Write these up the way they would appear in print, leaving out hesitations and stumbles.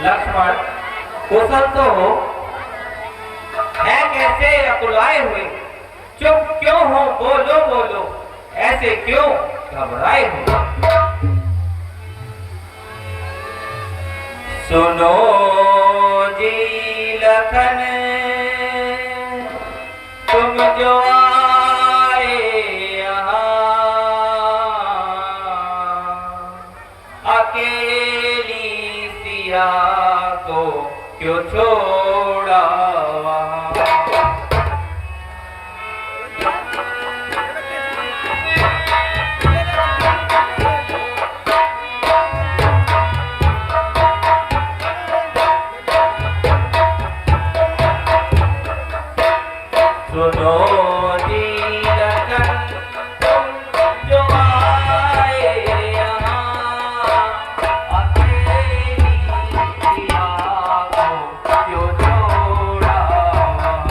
लक्ष्मण कुशल तो हो, है कैसे अकुलाए हुए? चुप क्यों हो? बोलो बोलो, ऐसे क्यों घबराए हो? सुनो जी लखन, तुम जो आए यहाँ, अकेली सिया को क्यों छोड़ा वहाँ? सुनो जी लखन, तुम जो आए यहाँ, अकेली सिया को क्यों छोड़ा वहाँ?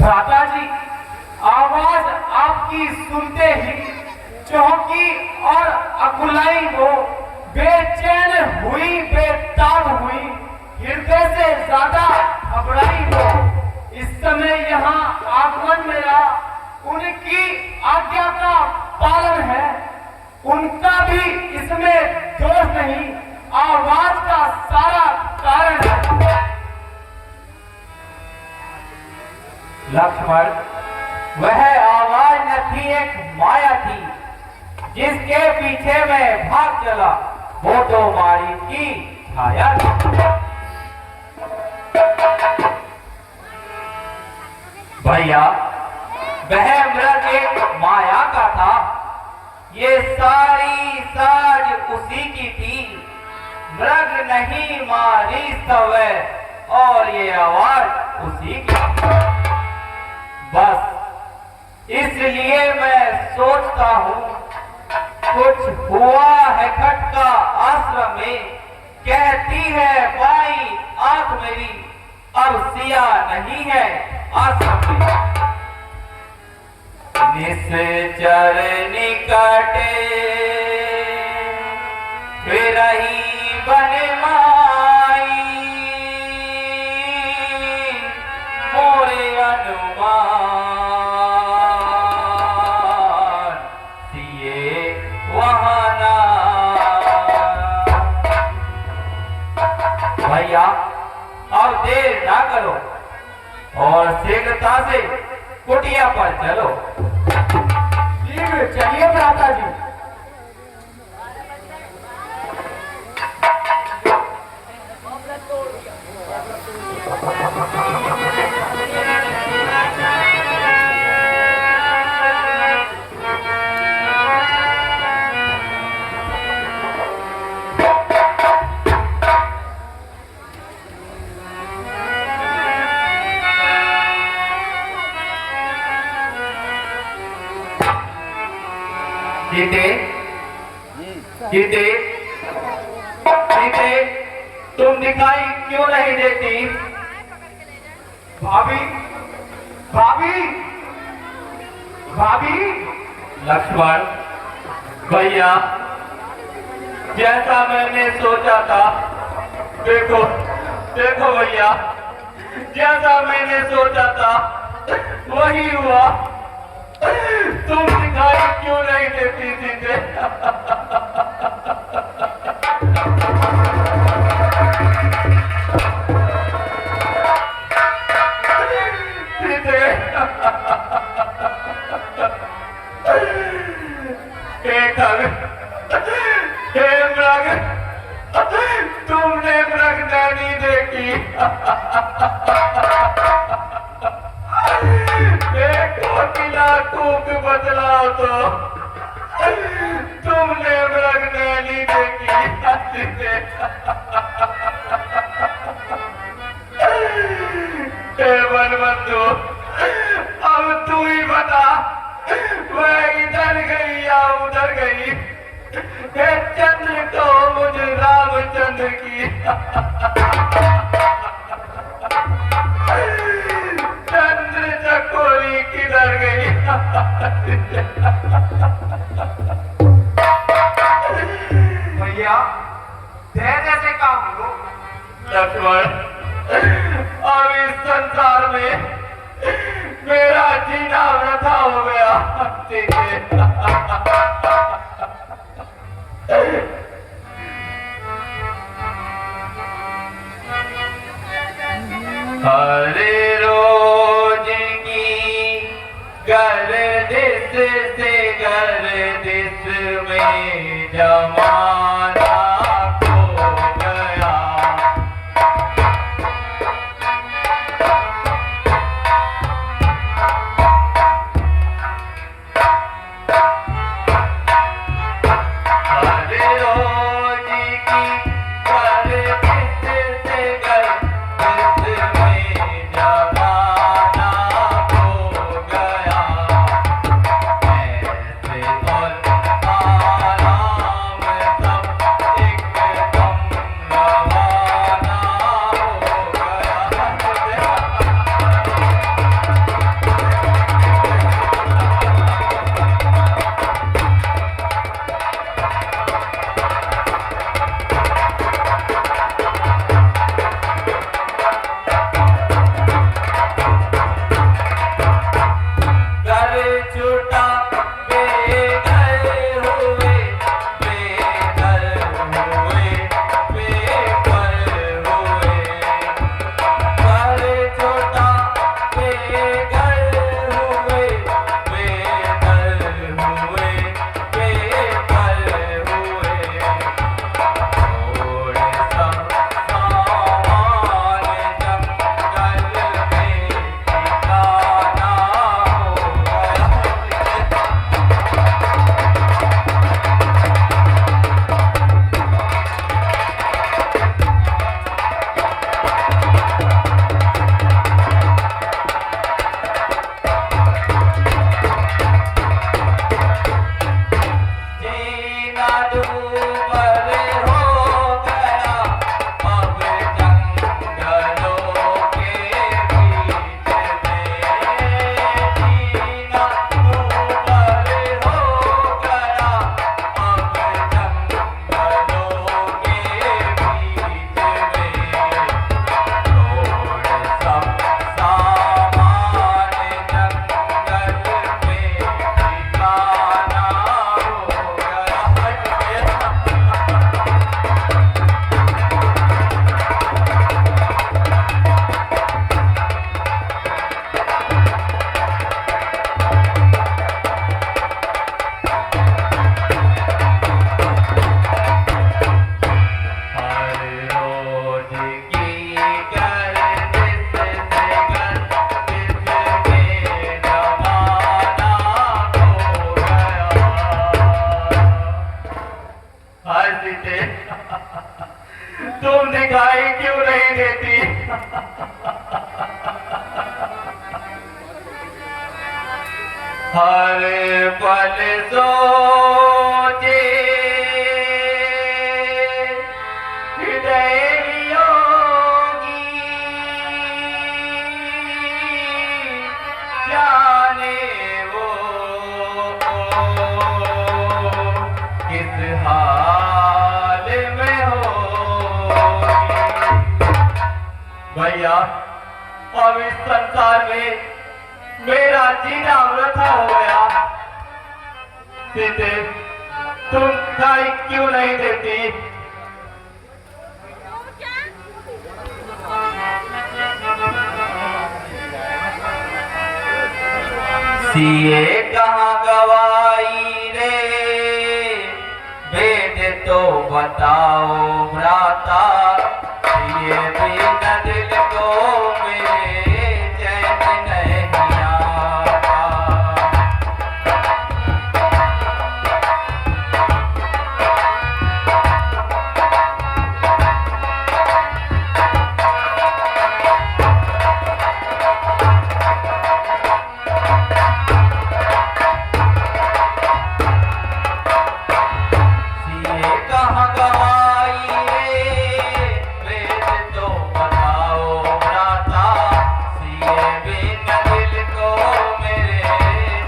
भ्राता जी, आवाज आपकी सुनते ही चौंकी और अकुलाई वो, बेचैन हुई, बेताब हुई, हृदय से ज्यादा घबराई वो। इस समय यहाँ आगमन मेरा उनकी आज्ञा का पालन है, उनका भी इसमें दोष नहीं, आवाज का सारा कारण है। लक्ष्मण, वह आवाज न थी, एक माया थी, जिसके पीछे मैं भाग चला, वो तो मारी की छाया थी। भैया, वह मृग एक माया का था, ये सारी साज उसी की थी, मृग नहीं मारी सवै और ये आवाज उसी की। बस इसलिए मैं सोचता हूँ, कुछ हुआ है खटका आश्रम में, कहती है बाई आंख मेरी, अब सिया नहीं है आश्रम में। चरण कटे फिरही बन माई मोरे अनुमान सिए वहाना। भैया अब देर ना करो और शीघ्रता से कुटिया पर चलो। चलिए भ्राता जी। जीते जीते जीते तुम दिखाई क्यों नहीं देती? भाभी भाभी भाभी। लक्ष्मण भैया जैसा मैंने सोचा था, देखो देखो भैया, जैसा मैंने सोचा था वही हुआ। तुम दिखाई क्यों नहीं देती सीधे? सीधे हे मृग, तुमने मृग नहीं देखी। देखो किला टूक बदलाव तो तुमने मृग नहीं देखी। बंधु अब तू ही बता, वह इधर गई या उधर गई? हे चंद्र तो मुझे रामचंद्र की चंद्र चकोरी किधर गई? भैया धैर्य से काम लो। लक्ष्मण अब इस संसार में मेरा जीना वृथा हो गया। हरे रोज की गर्दिश से गर्दिश में जमाना खो गया। हरे रोज की गर्दिश से गर्दिश में जमाना खो गया। ऐसे और आराम नहीं देती। हर पल सोचे हृदय योगी, जाने वो किस हाल में होगी। भैया अब इस संसार में मेरा जीना वृथा हो गया। सीते, तुम दिखाई क्यों नहीं देती? सिए कहाँ गवाई रे, वेद तो बताओ भ्राता। सिए बिना दिल को मेरे चैन नहीं आता। सिए कहाँ गवाई रे, वेद तो बताओ भ्राता। सिए बिना दिल को मेरे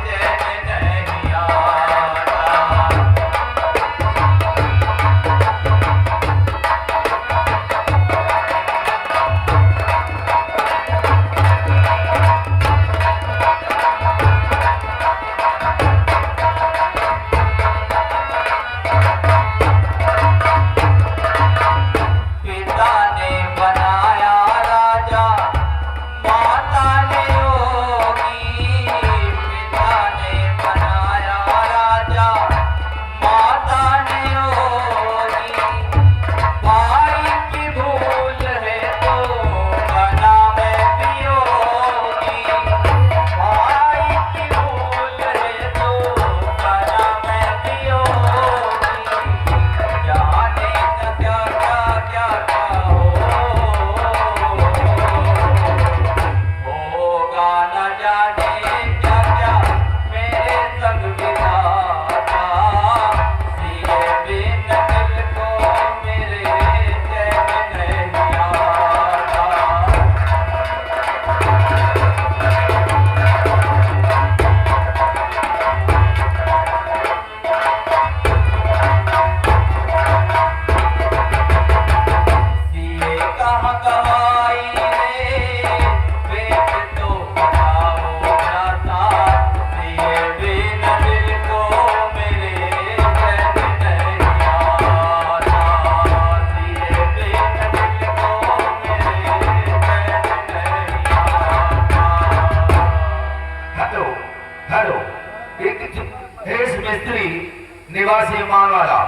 चैन नहीं आता। पिता ने बनाया राजा, माता ने योगी। पिता ने बनाया राजा, माता ने योगी। भाई की भूल है तो बना मैं वियोगी। भाई की भूल है तो बना मैं वियोगी। जाने न क्या क्या क्या क्या होगा, न जाने क्या क्या मेरे संग विधाता। सिए बिन दिल को मेरे चैन नहीं आता। सिए कहाँ गवाई रे, वेद तो बताओ भ्राता। सिए बिन दिल को मेरे चैन नहीं आता। सिए बिन दिल को मेरे चैन नहीं आता। हेलो हेलो, हेस मिस्त्री निवासी मानवाला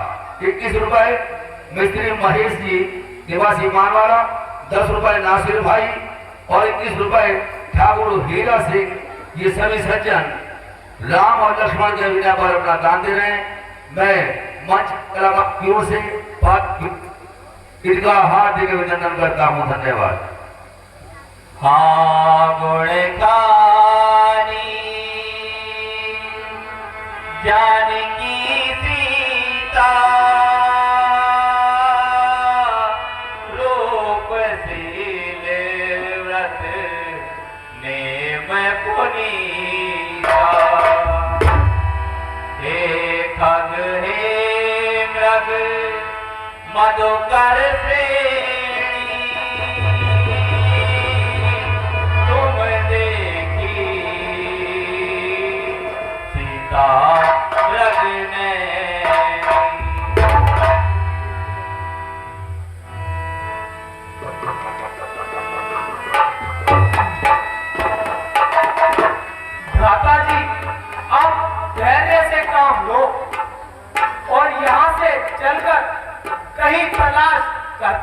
21 रुपए, मिस्त्री महेश जी निवासी मानवाला 10 रुपए, नासिर भाई और 21 रुपए ठाकुर हीरा सिंह। ये सभी सज्जन राम और लक्ष्मण के विजय पर अपना दान दे रहे हैं। मैं मंच कलाकार की ओर से इनका हार्दिक अभिनंदन करता हूँ। धन्यवाद। हाँ गुणकारी जानकी सीता, रूपशील व्रत नेम पुनीता। हे खग हे मृग मधुकर श्रेणी, तुम देखी सीता मृग नैनी। भ्राता जी, अब धैर्य से काम लो और यहाँ से चलकर कहीं तलाश कर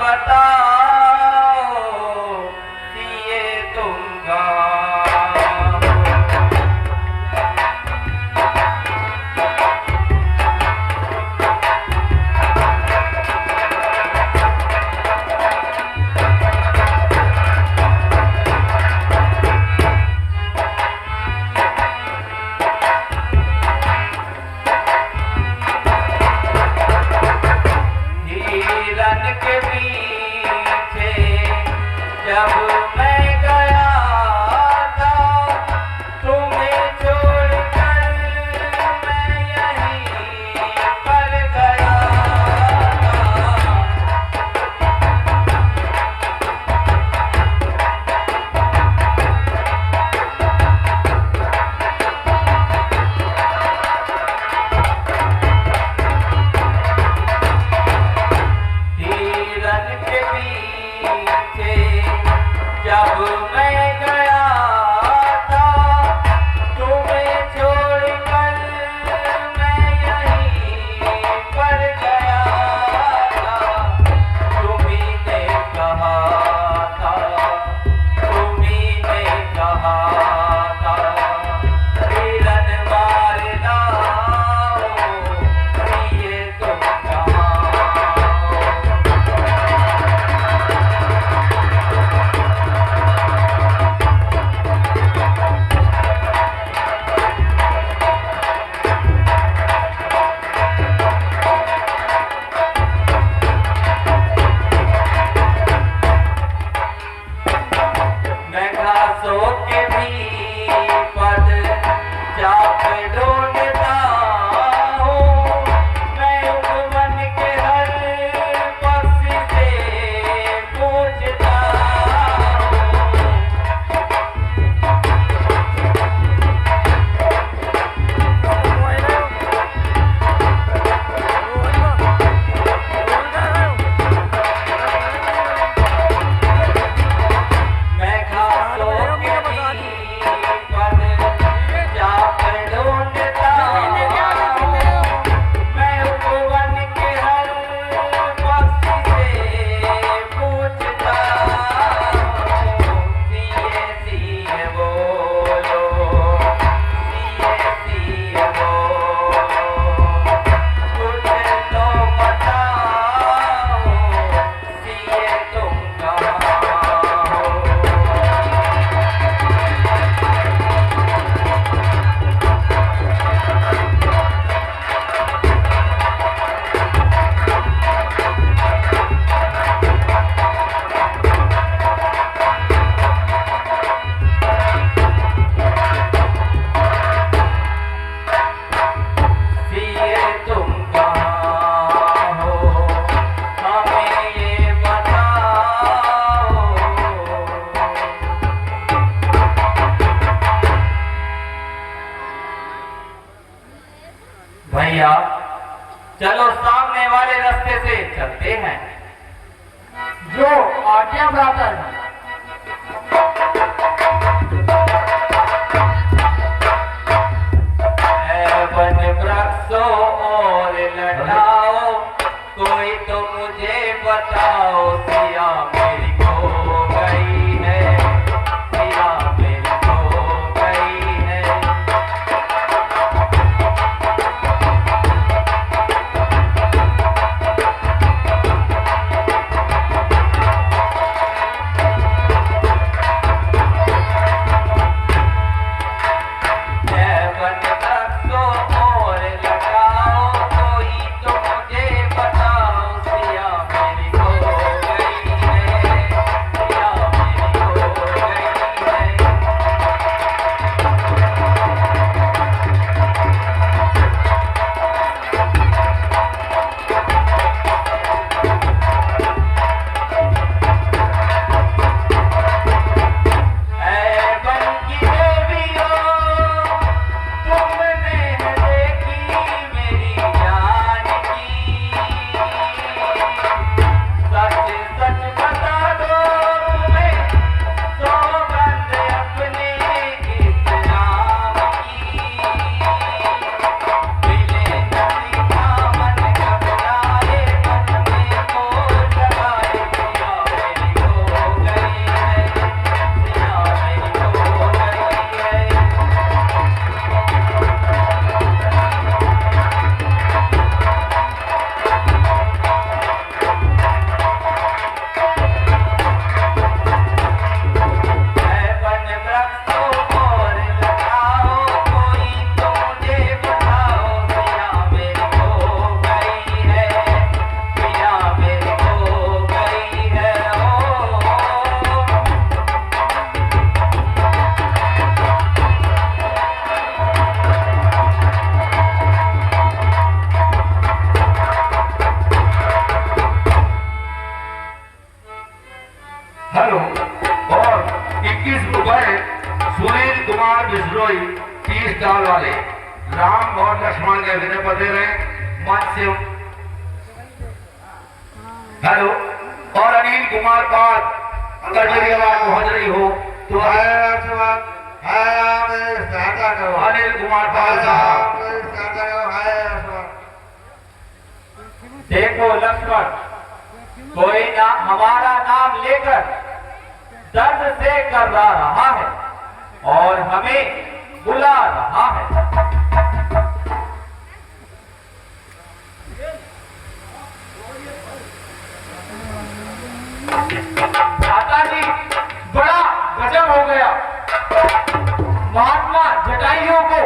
बताओ सिए तुम कहाँ हो? हिरन के पीछे जब मैं गया था, तुम्हें छोड़कर मैं यहीं पर गया था। हिरन के पीछे जब मैं गया था, तुम्हें छोड़कर मैं यहीं पर गया था। तुम्ही ने कहा था, तुम्ही ने कहा था, हिरन मार लाओ सिए तुम कहाँ हो? मैं घासों के भी पद जाकर ढूंढता हूँ, मैं उपवन के हर पक्षी से पूछता हूँ। मैं घासों के भी पद जाकर ढूंढता हूँ, मैं उपवन के हर पक्षी से पूछता हूँ। सिए सिए बोलो, सिए सिए बोलो, कुछ तो बताओ सिए तुम कहाँ हो? सिए तुम कहाँ हो? हमें ये बताओ। भैया चलो सामने वाले रास्ते से चलते हैं। जो आज्ञा भ्रातर। है वन वृक्षों और लटाओ, कोई तो मुझे बताओ सिया मेरी खो गई है, सिया मेरी खो गई है। बताओ सिया मेरी खो गई। के विनय पते रहे मंच से। हेलो, और अनिल कुमार पाल, अगर मेरी आवाज पहुंच रही हो तो अनिल कुमार पाल साहब। देखो लक्ष्मण, कोई ना हमारा नाम लेकर दर्द से कर्रा रहा है और हमें बुला रहा है। माता जी, बड़ा गजब हो गया। महात्मा जटाइयों को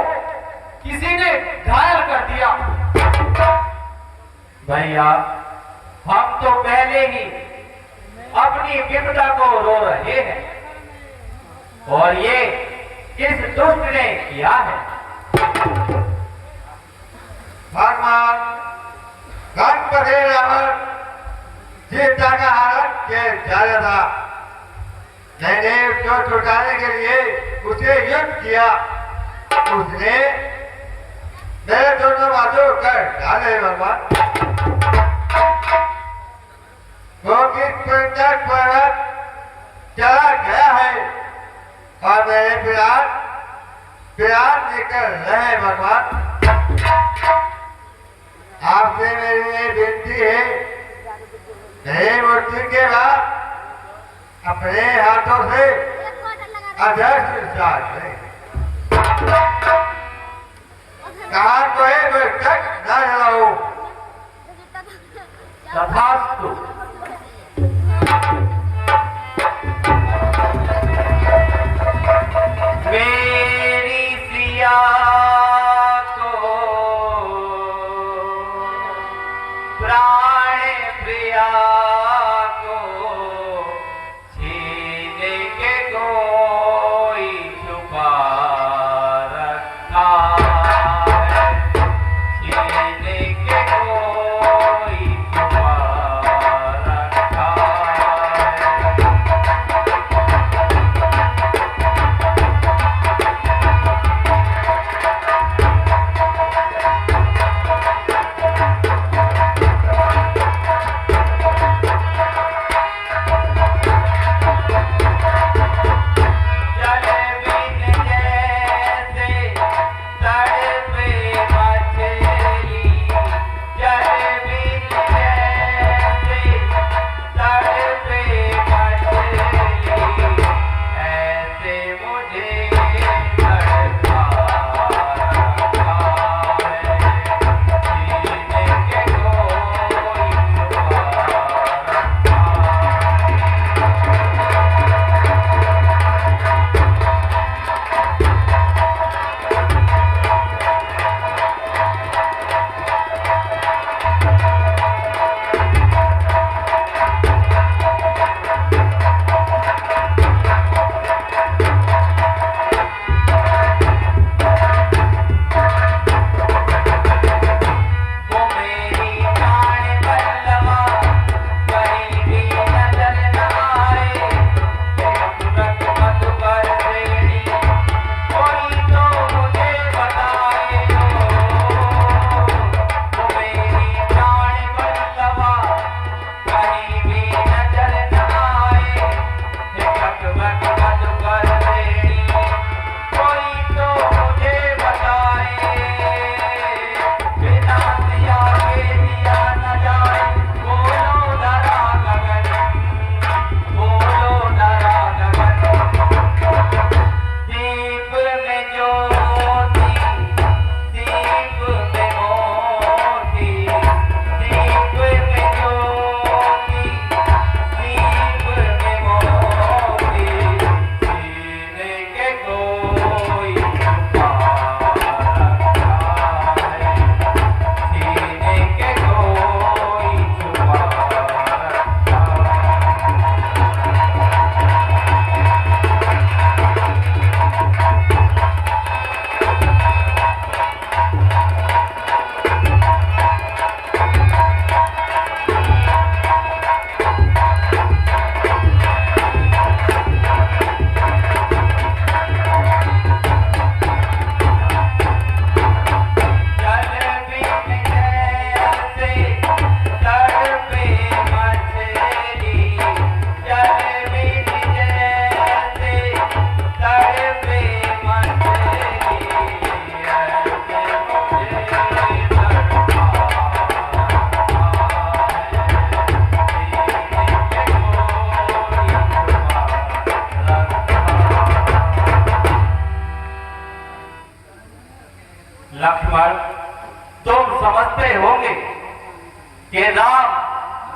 किसी ने घायल कर दिया। भैया, हम तो पहले ही अपनी विपदा को रो रहे हैं और ये किस दुष्ट ने किया है। भगवान गणपति रावण सीता का हरण के जा रहा था। मैंने उसको छुड़ाने के लिए उसे युद्ध किया। उसने मेरे दोनों बाजू कर डाले भगवान। वो किस पर्वत चला गया है और मेरे पिरान निकल रहे भगवान। आपसे मेरी ये विनती है, मेरी मूर्ति के बाद अपने हाथों से अध्यक्ष विचार करें। कहा तो है मैं तक न जलाऊं। तथास्तु। मेरी सिया को प्राण प्रिया को छीन के कोई छुपा रखा है। छीन के कोई छुपा रखा है।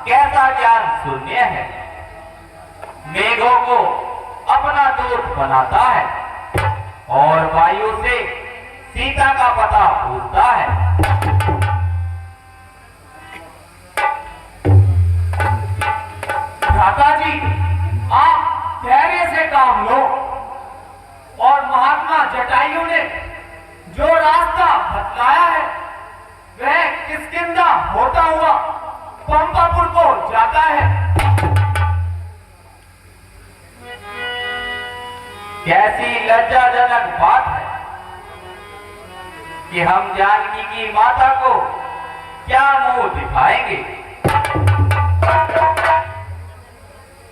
कैसा ज्ञान शून्य है। मेघों को अपना दूत बनाता है और वायु से सीता का पता पूछता है। भ्राता जी, आप धैर्य से काम लो। और महात्मा जटायु ने जो रास्ता बतलाया है वह किष्किंधा होता हुआ पंपापुर को जाता है। कैसी लज्जाजनक बात है कि हम जानकी की माता को क्या मुंह दिखाएंगे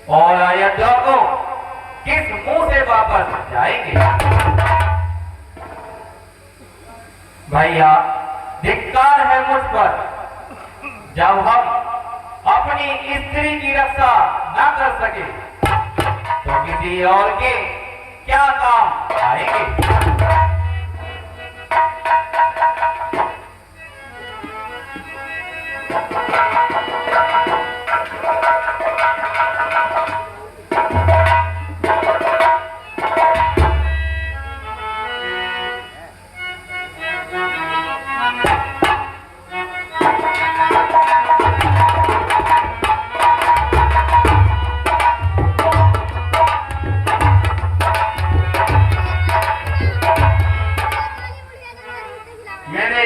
और अयोध्या को किस मुंह से वापस जाएंगे। भैया, धिक्कार है मुझ पर जब हम अपनी स्त्री की रक्षा न कर सके तो किसी और के क्या काम आएंगे। मेरे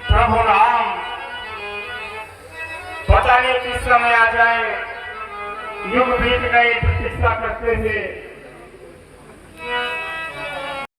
प्रभु राम पता नहीं किस समय आ जाए, युग बीत गए प्रतीक्षा करते हुए।